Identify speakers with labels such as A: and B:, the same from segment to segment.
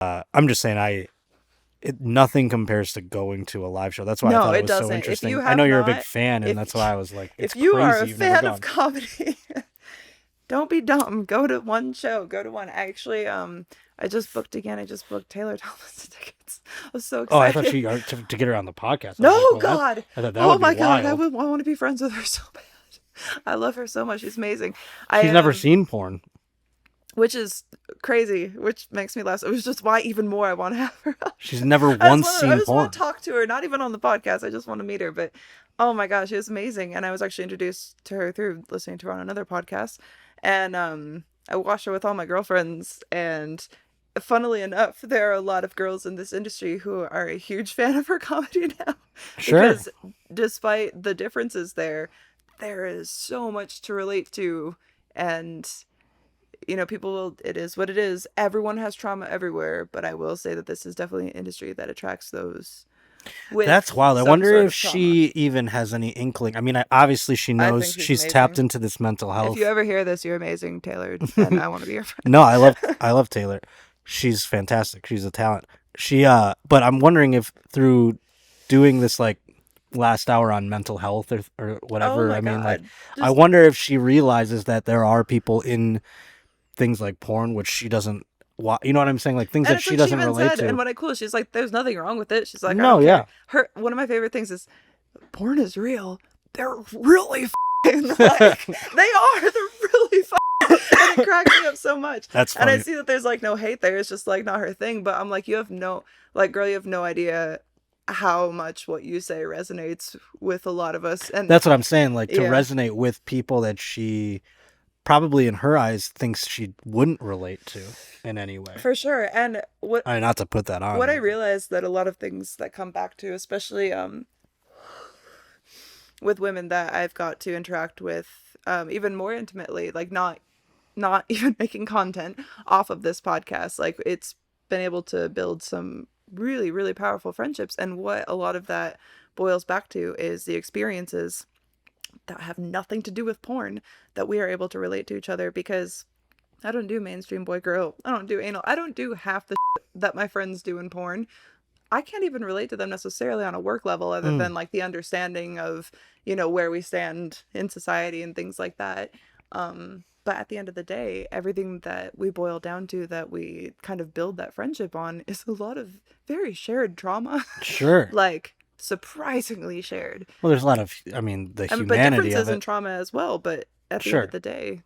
A: I'm just saying, nothing compares to going to a live show. That's why I
B: No,
A: thought it
B: it
A: was so
B: doesn't. If you
A: interesting. I
B: have
A: know you're a big
B: not,
A: fan, and
B: if
A: that's why I was like, it's
B: if you are a
A: crazy you've never
B: fan of
A: gone.
B: comedy, don't be dumb. Go to one show. Go to one. Actually, I just booked again. I just booked Taylor Thomas tickets. I was so
A: Oh, I thought
B: excited.
A: to get her on the podcast. I was like,
B: No,
A: well,
B: God.
A: I thought that
B: Oh
A: would be
B: my God.
A: wild.
B: I want to be friends with her so bad. I love her so much. She's amazing. I
A: She's never seen porn.
B: which is crazy, which makes me laugh. It was just why even more I want to have her on.
A: She's never
B: I just
A: once
B: want to I
A: seen
B: just want
A: porn.
B: to talk to her, not even on the podcast. I just want to meet her. But oh my gosh, she was amazing. And I was actually introduced to her through listening to her on another podcast. And I watched her with all my girlfriends, and funnily enough, there are a lot of girls in this industry who are a huge fan of her comedy now.
A: Sure.
B: Because despite the differences there is so much to relate to. And people will, it is what it is. Everyone has trauma everywhere, but I will say that this is definitely an industry that attracts those
A: That's
B: with
A: wild. I
B: some
A: wonder
B: sort
A: if
B: of trauma.
A: she even has any inkling. I mean, obviously she
B: I
A: knows
B: think she's
A: she's tapped
B: amazing.
A: into this mental
B: If you
A: health.
B: ever hear this, you're amazing, Taylor, and I want to be your
A: No,
B: friend.
A: I love Taylor. She's fantastic. She's a talent. But I'm wondering if through doing this like last hour on mental health or
B: Oh
A: whatever,
B: my
A: I mean, like,
B: God.
A: I
B: Just,
A: wonder if she realizes that there are people in things like porn which she doesn't you know what I'm saying? Like things
B: and
A: that
B: it's
A: she
B: like she
A: doesn't
B: even
A: relate
B: said, and
A: to.
B: what I cool, she's like, there's nothing wrong with it. She's like, I
A: No,
B: don't care.
A: yeah.
B: One of my favorite things is porn is real. They're really like, they are. They're really and it cracks me up so much.
A: That's
B: And I
A: funny.
B: see that there's like no hate there. It's just like not her thing. But I'm like, girl, you have no idea how much what you say resonates with a lot of us. And
A: That's what I'm saying. Like to
B: yeah,
A: resonate with people that she probably in her eyes thinks she wouldn't relate to in any way.
B: for sure. And
A: I mean, not to put that on
B: what I
A: her.
B: realized that a lot of things that come back to, especially with women that I've got to interact with even more intimately, like not even making content off of this podcast, like it's been able to build some really really powerful friendships. And what a lot of that boils back to is the experiences that have nothing to do with porn that we are able to relate to each other, because I don't do mainstream boy girl, I don't do anal, I don't do half the shit that my friends do in porn. I can't even relate to them necessarily on a work level, other
A: Mm,
B: than like the understanding of, where we stand in society and things like that. But at the end of the day, everything that we boil down to, that we kind of build that friendship on, is a lot of very shared trauma.
A: sure.
B: Like surprisingly shared.
A: Well, there's a lot of, I mean, the
B: But
A: humanity of
B: differences in
A: it.
B: trauma as well. But at the end of
A: Sure.
B: the day.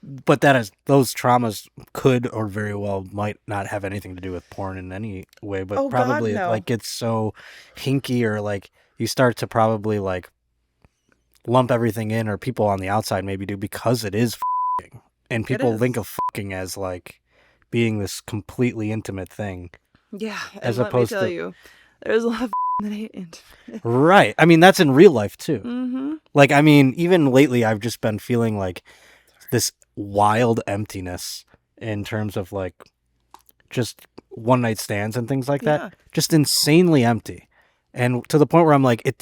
A: But those traumas could or very well might not have anything to do with porn in any way, but
B: Oh God,
A: probably it
B: no.
A: like gets so hinky or like you start to probably like lump everything in, or people on the outside maybe do, because it is f***ing. And
B: It
A: people think
B: is.
A: of fucking as like being this completely intimate thing
B: Yeah,
A: as
B: and let me
A: opposed
B: tell
A: to
B: you, there's a lot of that ain't intimate.
A: right. I mean, that's in real life too.
B: Mm-hmm.
A: Like, I mean, even lately I've just been feeling like this wild emptiness in terms of like just one night stands and things like that.
B: Yeah.
A: Just insanely empty. And to the point where I'm like, it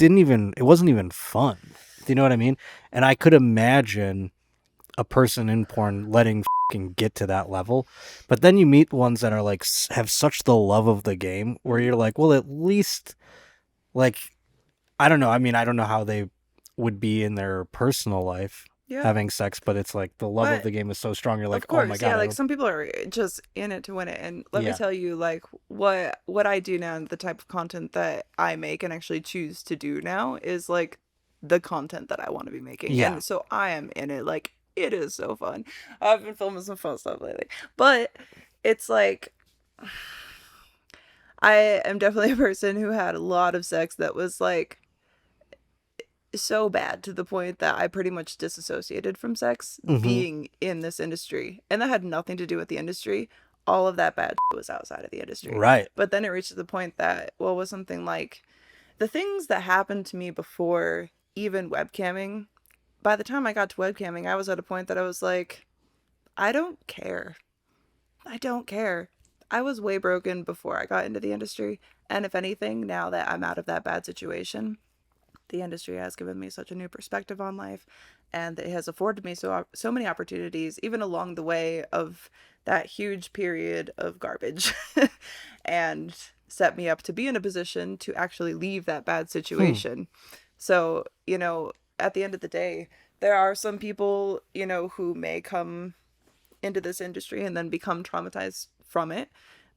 A: wasn't even fun. Do you know what I mean? And I could imagine a person in porn letting fucking get to that level. But then you meet ones that are like, have such the love of the game where you're like, well, at least, like, I don't know. I mean, I don't know how they would be in their personal life
B: Yeah.
A: having sex, but it's like the love of
B: But
A: the game is so strong. You're like,
B: of
A: oh my
B: course,
A: God.
B: yeah, like some people are just in it to win it. And let me
A: Yeah.
B: tell you, like what I do now, and the type of content that I make and actually choose to do now, is like the content that I want to be making.
A: Yeah.
B: And so I am in it. Like it is so fun. I've been filming some fun stuff lately. But it's like I am definitely a person who had a lot of sex that was like so bad to the point that I pretty much disassociated from sex
A: Hmm.
B: being in this industry. And that had nothing to do with the industry. All of that bad was outside of the industry.
A: Right.
B: But then it reached the point that, well, was something like the things that happened to me before even webcamming. By the time I got to webcamming, I was at a point that I was like, I don't care. I don't care. I was way broken before I got into the industry. And if anything, now that I'm out of that bad situation, the industry has given me such a new perspective on life, and it has afforded me so many opportunities, even along the way of that huge period of garbage, and set me up to be in a position to actually leave that bad
A: Hmm.
B: situation. So, at the end of the day, there are some people, who may come into this industry and then become traumatized from it.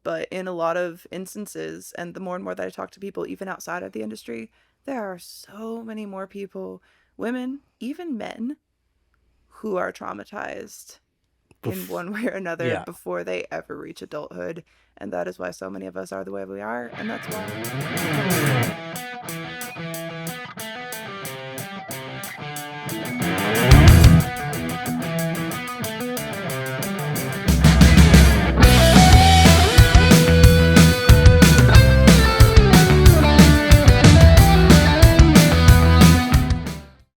B: But in a lot of instances, and the more and more that I talk to people, even outside of the industry, there are so many more people, women, even men, who are traumatized in
A: Bef-
B: one way or another
A: yeah.
B: before they ever reach adulthood. And that is why so many of us are the way we are. And that's why.